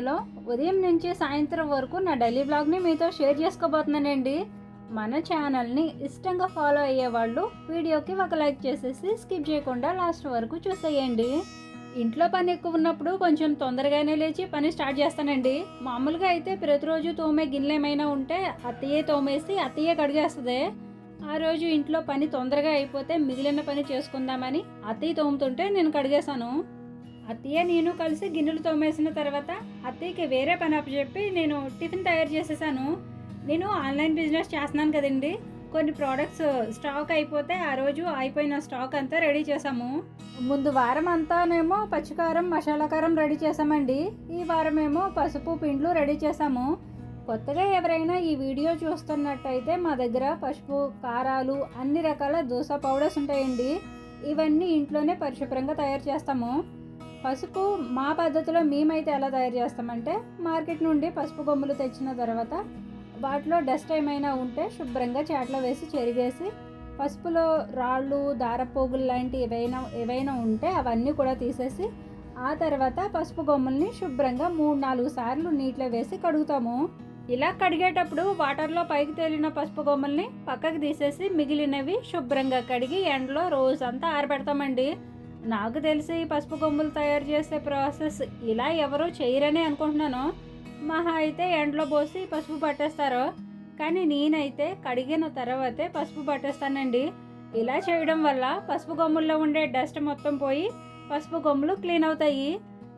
వీడియోలో ఉదయం నుంచి సాయంత్రం వరకు నా డైలీ వ్లాగ్ని మీతో షేర్ చేసుకోబోతున్నానండి. మన ఛానల్ని ఇష్టంగా ఫాలో అయ్యే వాళ్ళు వీడియోకి ఒక లైక్ చేసేసి స్కిప్ చేయకుండా లాస్ట్ వరకు చూసేయండి. ఇంట్లో పని ఎక్కువ ఉన్నప్పుడు కొంచెం తొందరగానే లేచి పని స్టార్ట్ చేస్తానండి. మామూలుగా అయితే ప్రతిరోజు తోమే గిన్నెలు ఏమైనా ఉంటే అత్తయ్యే తోమేసి అత్తయ్యే కడిగేస్తుంది. ఆ రోజు ఇంట్లో పని తొందరగా అయిపోతే మిగిలిన పని చేసుకుందామని అత్తయ్య తోముతుంటే నేను కడిగేశాను. అత్తయ్య నేను కలిసి గిన్నెలు తోమేసిన తర్వాత అత్తయ్యకి వేరే పని అప్పచెప్పి నేను టిఫిన్ తయారు చేసేసాను. నేను ఆన్లైన్ బిజినెస్ చేస్తున్నాను కదండి. కొన్ని ప్రోడక్ట్స్ స్టాక్ అయిపోతే ఆ రోజు అయిపోయిన స్టాక్ అంతా రెడీ చేసాము. ముందు వారం అంతానేమో పచ్చికారం మసాలా కారం రెడీ చేసామండి. ఈ వారమేమో పసుపు పిండ్లు రెడీ చేసాము. కొత్తగా ఎవరైనా ఈ వీడియో చూస్తున్నట్టయితే మా దగ్గర పసుపు కారాలు అన్ని రకాల దోస పౌడర్స్ ఉంటాయండి. ఇవన్నీ ఇంట్లోనే పరిశుభ్రంగా తయారు చేస్తాము. పసుపు మా పద్ధతిలో మేమైతే ఎలా తయారు చేస్తామంటే మార్కెట్ నుండి పసుపు కొమ్ములు తెచ్చిన తర్వాత వాటిలో డస్ట్ ఏమైనా ఉంటే శుభ్రంగా చాట్లో వేసి చెరిగేసి పసుపులో రాళ్ళు దారపోగులు లాంటి ఏవైనా ఉంటే అవన్నీ కూడా తీసేసి ఆ తర్వాత పసుపు కొమ్ముల్ని శుభ్రంగా 3-4 సార్లు నీటిలో వేసి కడుగుతాము. ఇలా కడిగేటప్పుడు వాటర్లో పైకి తేలిన పసుపు కొమ్ముల్ని పక్కకి తీసేసి మిగిలినవి శుభ్రంగా కడిగి ఎండలో రోజంతా ఆరబెడతామండి. నాకు తెలిసి పసుపు కొమ్ములు తయారు చేసే ప్రాసెస్ ఇలా ఎవరూ చేయరని అనుకుంటున్నాను. మహా అయితే ఎండలో పోసి పసుపు పట్టేస్తారు, కానీ నేనైతే కడిగిన తర్వాతే పసుపు పట్టేస్తానండి. ఇలా చేయడం వల్ల పసుపు కొమ్ముల్లో ఉండే డస్ట్ మొత్తం పోయి పసుపు కొమ్ములు క్లీన్ అవుతాయి.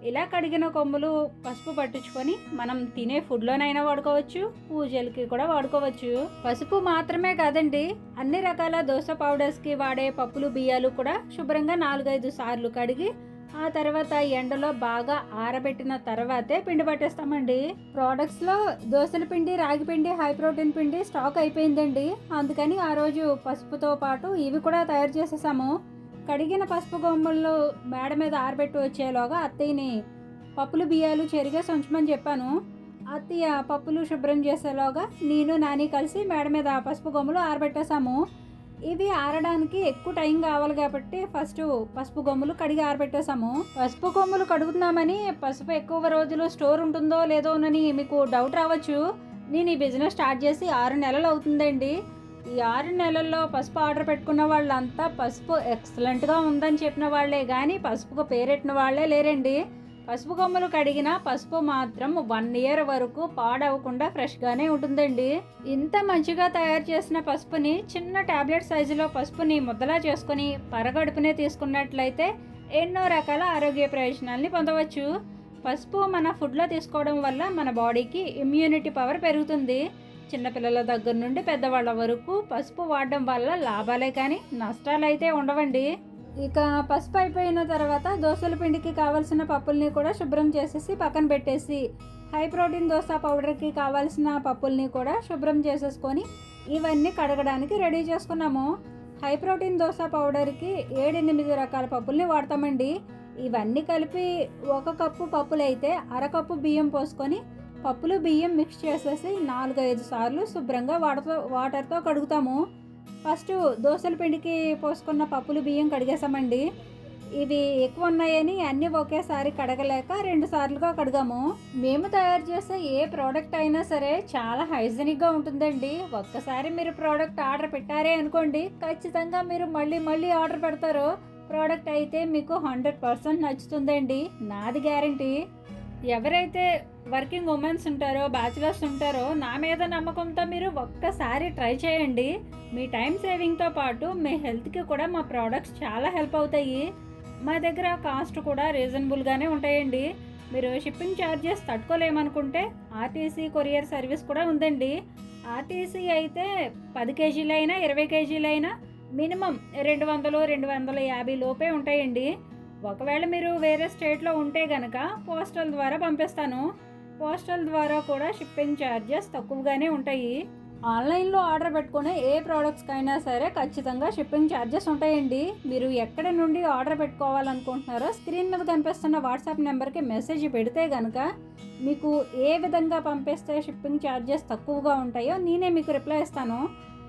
ఇలా కడిగిన కొమ్ములు పసుపు పట్టించుకొని మనం తినే ఫుడ్లోనైనా వాడుకోవచ్చు, పూజలకి కూడా వాడుకోవచ్చు. పసుపు మాత్రమే కాదండి, అన్ని రకాల దోస పౌడర్స్కి వాడే పప్పులు బియ్యాలు కూడా శుభ్రంగా 4-5 సార్లు కడిగి ఆ తర్వాత ఎండలో బాగా ఆరబెట్టిన తర్వాతే పిండి పట్టేస్తామండి. ప్రోడక్ట్స్లో దోసల పిండి, రాగి పిండి, హై ప్రోటీన్ పిండి స్టాక్ అయిపోయిందండి. అందుకని ఆ రోజు పసుపుతో పాటు ఇవి కూడా తయారు చేసేసాము. కడిగిన పసుపు కొమ్ములు మేడ మీద ఆరబెట్టి వచ్చేలోగా అత్తయ్యని పప్పులు బియ్యాలు చెరిగేసి ఉంచమని చెప్పాను. అత్తయ్య పప్పులు శుభ్రం చేసేలోగా నేను నాని కలిసి మేడ మీద పసుపు కొమ్ములు ఆరబెట్టేసాము. ఇవి ఆరడానికి ఎక్కువ టైం కావాలి కాబట్టి ఫస్ట్ పసుపు కొమ్ములు కడిగి ఆరబెట్టేసాము. పసుపు కొమ్ములు కడుగుతున్నామని పసుపు ఎక్కువ రోజులు స్టోర్ ఉంటుందో లేదోనని మీకు డౌట్ రావచ్చు. నేను ఈ బిజినెస్ స్టార్ట్ చేసి 6 నెలలు అవుతుందండి. ఈ 6 నెలల్లో పసుపు ఆర్డర్ పెట్టుకున్న వాళ్ళంతా పసుపు ఎక్సలెంట్గా ఉందని చెప్పిన వాళ్ళే కానీ పసుపుకు పేరెట్టిన వాళ్ళే లేరండి. పసుపు కొమ్ములు కడిగిన పసుపు మాత్రం 1 ఇయర్ వరకు పాడవకుండా ఫ్రెష్గానే ఉంటుందండి. ఇంత మంచిగా తయారు చేసిన పసుపుని చిన్న టాబ్లెట్ సైజులో పసుపుని ముద్దలా చేసుకొని పరగడుపునే తీసుకున్నట్లయితే ఎన్నో రకాల ఆరోగ్య ప్రయోజనాల్ని పొందవచ్చు. పసుపు మన ఫుడ్లో తీసుకోవడం వల్ల మన బాడీకి ఇమ్యూనిటీ పవర్ పెరుగుతుంది. చిన్నపిల్లల దగ్గర నుండి పెద్దవాళ్ళ వరకు పసుపు వాడడం వల్ల లాభాలే కానీ నష్టాలు అయితే ఉండవండి. ఇక పసుపు అయిపోయిన తర్వాత దోసల పిండికి కావాల్సిన పప్పుల్ని కూడా శుభ్రం చేసేసి పక్కన పెట్టేసి హై ప్రోటీన్ దోస పౌడర్కి కావాల్సిన పప్పుల్ని కూడా శుభ్రం చేసేసుకొని ఇవన్నీ కడగడానికి రెడీ చేసుకున్నాము. హై ప్రోటీన్ దోస పౌడర్కి 7-8 రకాల పప్పుల్ని వాడతామండి. ఇవన్నీ కలిపి 1 కప్పు పప్పులైతే 1/2 కప్పు బియ్యం పోసుకొని పప్పులు బియ్యం మిక్స్ చేసేసి 4-5 సార్లు శుభ్రంగా వాటర్తో కడుగుతాము. ఫస్ట్ దోసల పిండికి పోసుకున్న పప్పులు బియ్యం కడిగేసామండి. ఇవి ఎక్కువ ఉన్నాయని అన్నీ ఒకేసారి కడగలేక 2 సార్లుగా కడిగాము. మేము తయారు చేసే ఏ ప్రోడక్ట్ అయినా సరే చాలా హైజీనిక్గా ఉంటుందండి. ఒక్కసారి మీరు ప్రోడక్ట్ ఆర్డర్ పెట్టారే అనుకోండి, ఖచ్చితంగా మీరు మళ్ళీ ఆర్డర్ పెడతారు. ప్రోడక్ట్ అయితే మీకు 100% నచ్చుతుందండి, నాది గ్యారంటీ. ఎవరైతే వర్కింగ్ ఉమెన్స్ ఉంటారో, బ్యాచిలర్స్ ఉంటారో నా మీద నమ్మకంతో మీరు ఒక్కసారి ట్రై చేయండి. మీ టైం సేవింగ్తో పాటు మీ హెల్త్కి కూడా మా ప్రోడక్ట్స్ చాలా హెల్ప్ అవుతాయి. మా దగ్గర కాస్ట్ కూడా రీజనబుల్గానే ఉంటాయండి. మీరు షిప్పింగ్ ఛార్జెస్ తట్టుకోలేమనుకుంటే ఆర్టీసీ కొరియర్ సర్వీస్ కూడా ఉందండి. ఆర్టీసీ అయితే 10 కేజీలైనా 20 కేజీలైనా మినిమం 200-250 లోపే ఉంటాయండి. ఒకవేళ మీరు వేరే స్టేట్లో ఉంటే కనుక పోస్టల్ ద్వారా పంపిస్తాను. పోస్టల్ ద్వారా కూడా షిప్పింగ్ ఛార్జెస్ తక్కువగానే ఉంటాయి. ఆన్లైన్లో ఆర్డర్ పెట్టుకునే ఏ ప్రోడక్ట్స్కైనా సరే ఖచ్చితంగా షిప్పింగ్ ఛార్జెస్ ఉంటాయండి. మీరు ఎక్కడి నుండి ఆర్డర్ పెట్టుకోవాలనుకుంటున్నారో స్క్రీన్ మీద కనిపిస్తున్న వాట్సాప్ నెంబర్కి మెసేజ్ పెడితే కనుక మీకు ఏ విధంగా పంపిస్తే షిప్పింగ్ ఛార్జెస్ తక్కువగా ఉంటాయో నేనే మీకు రిప్లై ఇస్తాను.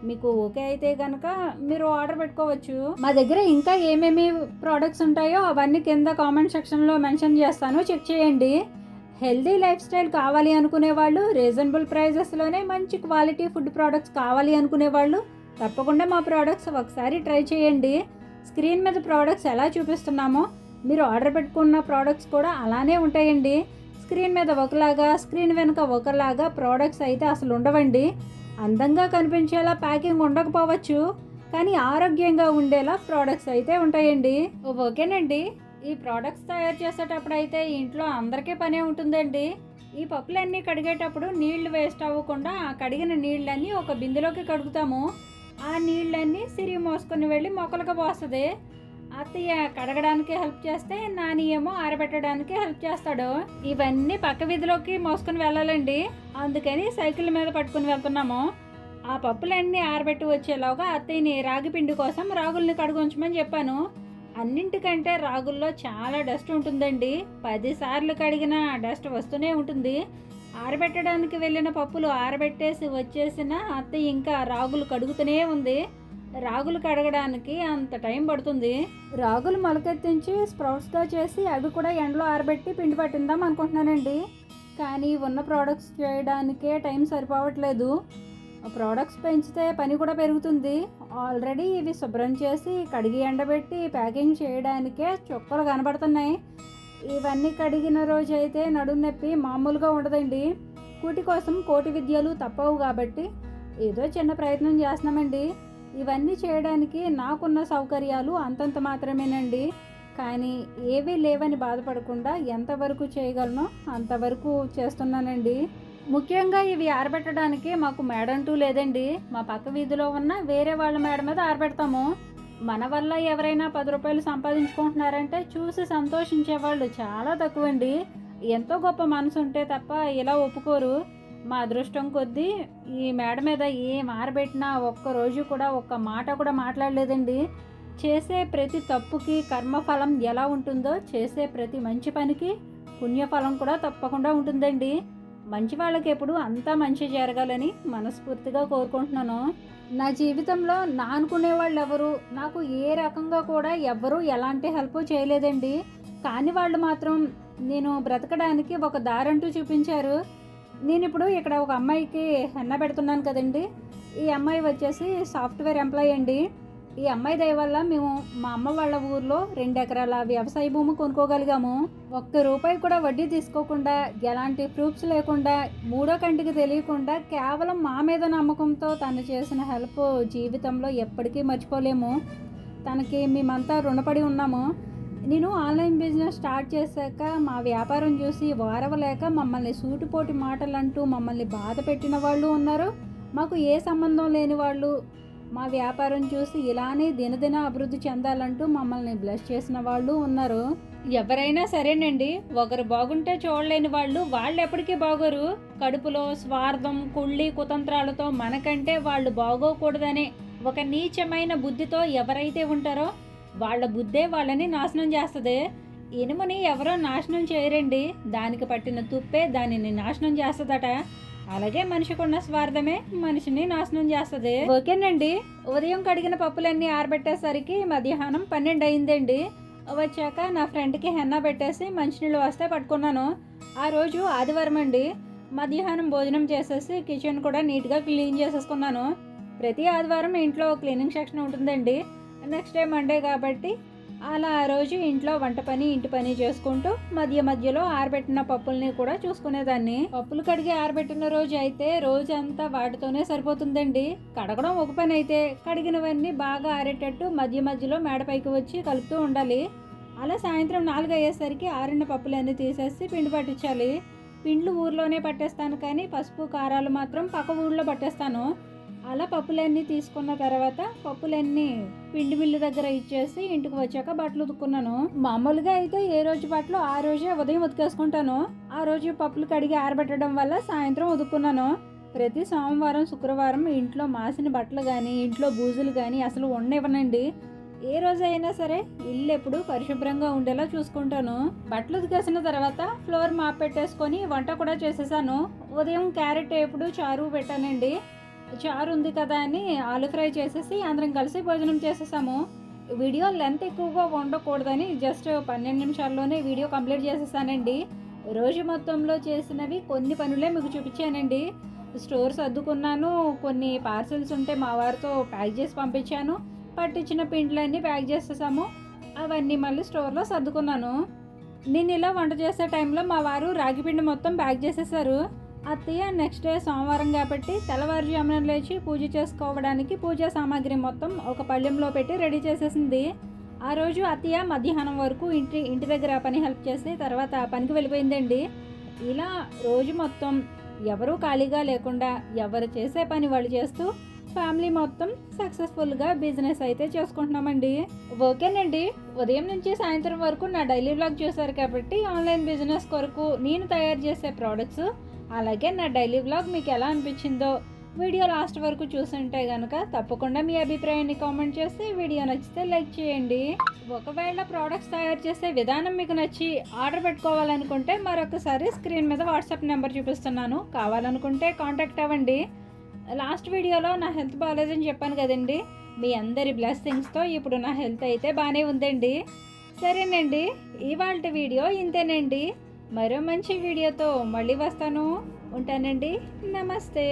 మీకు ఓకే అయితే కనుక మీరు ఆర్డర్ పెట్టుకోవచ్చు. మా దగ్గర ఇంకా ఏమేమి ప్రోడక్ట్స్ ఉంటాయో అవన్నీ కింద కామెంట్ సెక్షన్లో మెన్షన్ చేస్తాను, చెక్ చేయండి. హెల్దీ లైఫ్ స్టైల్ కావాలి అనుకునే వాళ్ళు, రీజనబుల్ ప్రైజెస్లోనే మంచి క్వాలిటీ ఫుడ్ ప్రోడక్ట్స్ కావాలి అనుకునే వాళ్ళు తప్పకుండా మా ప్రోడక్ట్స్ ఒకసారి ట్రై చేయండి. స్క్రీన్ మీద ప్రోడక్ట్స్ ఎలా చూపిస్తున్నామో మీరు ఆర్డర్ పెట్టుకున్న ప్రోడక్ట్స్ కూడా అలానే ఉంటాయండి. స్క్రీన్ మీద ఒకలాగా, స్క్రీన్ వెనుక ఒకలాగా ప్రోడక్ట్స్ అయితే అసలు ఉండవండి. అందంగా కనిపించేలా ప్యాకింగ్ ఉండకపోవచ్చు, కానీ ఆరోగ్యంగా ఉండేలా ప్రోడక్ట్స్ అయితే ఉంటాయండి. ఓకేనండి. ఈ ప్రోడక్ట్స్ తయారు చేసేటప్పుడు అయితే ఇంట్లో అందరికీ పనే ఉంటుందండి. ఈ పప్పులన్నీ కడిగేటప్పుడు నీళ్లు వేస్ట్ అవ్వకుండా ఆ కడిగిన నీళ్ళన్నీ ఒక బిందెలోకి కడుగుతాము. ఆ నీళ్ళన్నీ సిరి మోసుకొని వెళ్ళి మొక్కలకు పోస్తుంది. అత్తయ్య కడగడానికి హెల్ప్ చేస్తే నాని ఏమో ఆరబెట్టడానికి హెల్ప్ చేస్తాడు. ఇవన్నీ పక్క వీధిలోకి మోసుకొని వెళ్ళాలండి, అందుకని సైకిల్ మీద పట్టుకుని వెళ్తున్నాము. ఆ పప్పులన్నీ ఆరబెట్టి వచ్చేలాగా అత్తయ్యని రాగి పిండి కోసం రాగుల్ని కడుగుంచమని చెప్పాను. అన్నింటికంటే రాగుల్లో చాలా డస్ట్ ఉంటుందండి. 10 సార్లు కడిగినా డస్ట్ వస్తూనే ఉంటుంది. ఆరబెట్టడానికి వెళ్ళిన పప్పులు ఆరబెట్టేసి వచ్చేసిన అత్తయ్య ఇంకా రాగులు కడుగుతూనే ఉంది. రాగులు కడగడానికి అంత టైం పడుతుంది. రాగులు మొలకెత్తించి స్ప్రౌట్స్గా చేసి అవి కూడా ఎండలో ఆరబెట్టి పిండి పట్టిందాం అనుకుంటున్నానండి. కానీ ఉన్న ప్రోడక్ట్స్ చేయడానికే టైం సరిపోవట్లేదు. ప్రోడక్ట్స్ పెంచితే పని కూడా పెరుగుతుంది. ఆల్రెడీ ఇవి శుభ్రం చేసి కడిగి ఎండబెట్టి ప్యాకింగ్ చేయడానికే చుక్కలు కనబడుతున్నాయి. ఇవన్నీ కడిగిన రోజు అయితే నడుము నొప్పి మామూలుగా ఉండదండి. కూటి కోసం కోటి విద్యలు తప్పవు కాబట్టి ఏదో చిన్న ప్రయత్నం చేస్తున్నామండి. ఇవన్నీ చేయడానికి నాకున్న సౌకర్యాలు అంతంత మాత్రమేనండి. కానీ ఏవీ లేవని బాధపడకుండా ఎంతవరకు చేయగలనో అంతవరకు చేస్తున్నానండి. ముఖ్యంగా ఇవి ఆరబెట్టడానికి మాకు మేడ అంటూ లేదండి. మా పక్క వీధిలో ఉన్న వేరే వాళ్ళ మేడ మీద ఆరబెడతాము. మన వల్ల ఎవరైనా 10 రూపాయలు సంపాదించుకుంటున్నారంటే చూసి సంతోషించే వాళ్ళు చాలా తక్కువండి. ఎంతో గొప్ప మనసు ఉంటే తప్ప ఇలా ఒప్పుకోరు. మా అదృష్టం కొద్దీ ఈ మేడ మీద ఏం ఆరబెట్టినా ఒక్కరోజు కూడా ఒక్క మాట కూడా మాట్లాడలేదండి. చేసే ప్రతి తప్పుకి కర్మఫలం ఎలా ఉంటుందో చేసే ప్రతి మంచి పనికి పుణ్యఫలం కూడా తప్పకుండా ఉంటుందండి. మంచి వాళ్ళకి ఎప్పుడు అంతా మంచి జరగాలని మనస్ఫూర్తిగా కోరుకుంటున్నాను. నా జీవితంలో నా అనుకునే వాళ్ళు ఎవరు నాకు ఏ రకంగా కూడా ఎవ్వరూ ఎలాంటి హెల్ప్ చేయలేదండి. కానీ వాళ్ళు మాత్రం నేను బ్రతకడానికి ఒక దారంటూ చూపించారు. నేను ఇప్పుడు ఇక్కడ ఒక అమ్మాయికి హెన్న పెడుతున్నాను కదండి. ఈ అమ్మాయి వచ్చేసి సాఫ్ట్వేర్ ఎంప్లాయీ అండి. ఈ అమ్మాయి దయ వల్ల మేము మా అమ్మ వాళ్ళ ఊర్లో 2 ఎకరాల వ్యవసాయ భూమి కొనుక్కోగలిగాము. ₹1 కూడా వడ్డీ తీసుకోకుండా, ఎలాంటి ప్రూఫ్స్ లేకుండా, మూడో కంటికి తెలియకుండా కేవలం మా మీద నమ్మకంతో తను చేసిన హెల్ప్ జీవితంలో ఎప్పటికీ మర్చిపోలేము. తనకి మేమంతా రుణపడి ఉన్నాము. నేను ఆన్లైన్ బిజినెస్ స్టార్ట్ చేశాక మా వ్యాపారం చూసి వారవలేక మమ్మల్ని సూటిపోటి మాటలంటూ మమ్మల్ని బాధ పెట్టిన వాళ్ళు ఉన్నారు. మాకు ఏ సంబంధం లేని వాళ్ళు మా వ్యాపారం చూసి ఇలానే దినదిన అభివృద్ధి చెందాలంటూ మమ్మల్ని బ్లెస్ చేసిన వాళ్ళు ఉన్నారు. ఎవరైనా సరేనండి, ఒకరు బాగుంటే చూడలేని వాళ్ళు ఎప్పటికీ బాగోరు. కడుపులో స్వార్థం, కుళ్ళి కుతంత్రాలతో మనకంటే వాళ్ళు బాగోకూడదనే ఒక నీచమైన బుద్ధితో ఎవరైతే ఉంటారో వాళ్ళ బుద్ధే వాళ్ళని నాశనం చేస్తుంది. ఇనుముని ఎవరో నాశనం చేయరండి, దానికి పట్టిన తుప్పే దానిని నాశనం చేస్తుందట. అలాగే మనిషికున్న స్వార్థమే మనిషిని నాశనం చేస్తుంది. ఓకేనండి. ఉదయం కడిగిన పప్పులన్నీ ఆరబెట్టేసరికి మధ్యాహ్నం 12 అయిందండి. వచ్చాక నా ఫ్రెండ్కి హెన్నా పెట్టేసి మంచినీళ్ళు వస్తే పట్టుకున్నాను. ఆ రోజు ఆదివారం అండి. మధ్యాహ్నం భోజనం చేసేసి కిచెన్ కూడా నీట్గా క్లీన్ చేసేసుకున్నాను. ప్రతి ఆదివారం ఇంట్లో క్లీనింగ్ సెక్షన్ ఉంటుందండి. నెక్స్ట్ డే మండే కాబట్టి అలా ఆ రోజు ఇంట్లో వంట పని, ఇంటి పని చేసుకుంటూ మధ్యలో ఆరబెట్టిన పప్పుల్ని కూడా చూసుకునేదాన్ని. పప్పులు కడిగి ఆరబెట్టిన రోజు అయితే రోజంతా వాటితోనే సరిపోతుందండి. కడగడం ఒక పని అయితే కడిగినవన్నీ బాగా ఆరేటట్టు మధ్యలో మేడపైకి వచ్చి కలుపుతూ ఉండాలి. అలా సాయంత్రం 4 అయ్యేసరికి ఆరిన పప్పులన్నీ తీసేసి పిండి పట్టించాలి. పిండ్లు ఊర్లోనే పట్టేస్తాను, కానీ పసుపు కారాలు మాత్రం పక్క ఊళ్ళో పట్టేస్తాను. అలా పప్పులన్నీ తీసుకున్న తర్వాత పప్పులన్నీ పిండి మిల్లు దగ్గర ఇచ్చేసి ఇంటికి వచ్చాక బట్టలు ఉతుక్కున్నాను. మామూలుగా అయితే ఏ రోజు బట్టలు ఆ రోజే ఉదయం ఉతికేసుకుంటాను. ఆ రోజు పప్పులు కడిగి ఆరబెట్టడం వల్ల సాయంత్రం ఉతుక్కున్నాను. ప్రతి సోమవారం, శుక్రవారం ఇంట్లో మాసిన బట్టలు కానీ, ఇంట్లో బూజులు కానీ అసలు ఉండనివ్వనండి. ఏ రోజైనా సరే ఇల్లు ఎప్పుడు పరిశుభ్రంగా ఉండేలా చూసుకుంటాను. బట్టలు ఉతికేసిన తర్వాత ఫ్లోర్ మాప్ పెట్టేసుకొని వంట కూడా చేసేసాను. ఉదయం క్యారెట్ ఎప్పుడు చారు పెట్టానండి. చారు ఉంది కదా అని ఆలు ఫ్రై చేసేసి అందరం కలిసి భోజనం చేసేసాము. వీడియో లెంత్ ఎక్కువగా ఉండకూడదని జస్ట్ 12 నిమిషాల్లోనే వీడియో కంప్లీట్ చేసేసానండి. రోజు మొత్తంలో చేసినవి కొన్ని పనులే మీకు చూపించానండి. స్టోర్ సర్దుకున్నాను, కొన్ని పార్సెల్స్ ఉంటే మా వారితో ప్యాక్ చేసి పంపించాను, పట్టించిన పిండిలన్నీ ప్యాక్ చేసేసాము. అవన్నీ మళ్ళీ స్టోర్లో సర్దుకున్నాను. నేను ఇలా వంట చేసే టైంలో మా వారు రాగి పిండి మొత్తం ప్యాక్ చేసేసారు. అత్తయ్య నెక్స్ట్ డే సోమవారం కాబట్టి తెల్లవారుజామున లేచి పూజ చేసుకోవడానికి పూజా సామాగ్రి మొత్తం ఒక పళ్ళెంలో పెట్టి రెడీ చేసేసింది. ఆ రోజు అత్తయ్య మధ్యాహ్నం వరకు ఇంటి దగ్గర పని హెల్ప్ చేసి తర్వాత పనికి వెళ్ళిపోయిందండి. ఇలా రోజు మొత్తం ఎవరూ ఖాళీగా లేకుండా ఎవరు చేసే పని వాళ్ళు చేస్తూ ఫ్యామిలీ మొత్తం సక్సెస్ఫుల్గా బిజినెస్ అయితే చేసుకుంటున్నామండి. ఓకేనండి, ఉదయం నుంచి సాయంత్రం వరకు నా డైలీ వ్లాగ్ చూసారు కాబట్టి ఆన్లైన్ బిజినెస్ కొరకు నేను తయారు చేసే ప్రోడక్ట్స్ అలాగే నా డైలీ వ్లాగ్ మీకు ఎలా అనిపించిందో వీడియో లాస్ట్ వరకు చూసుంటే కనుక తప్పకుండా మీ అభిప్రాయాన్ని కామెంట్ చేసి వీడియో నచ్చితే లైక్ చేయండి. ఒకవేళ ప్రోడక్ట్స్ తయారు చేసే విధానం మీకు నచ్చి ఆర్డర్ పెట్టుకోవాలనుకుంటే మరొకసారి స్క్రీన్ మీద వాట్సాప్ నెంబర్ చూపిస్తున్నాను, కావాలనుకుంటే కాంటాక్ట్ అవ్వండి. లాస్ట్ వీడియోలో నా హెల్త్ బాగాలేదని చెప్పాను కదండి, మీ అందరి బ్లెస్సింగ్స్తో ఇప్పుడు నా హెల్త్ అయితే బాగానే ఉందండి. సరేనండి, ఇవాల్టి వీడియో ఇంతేనండి. మరో మంచి వీడియోతో మళ్ళీ వస్తాను. ఉంటానండి. నమస్తే.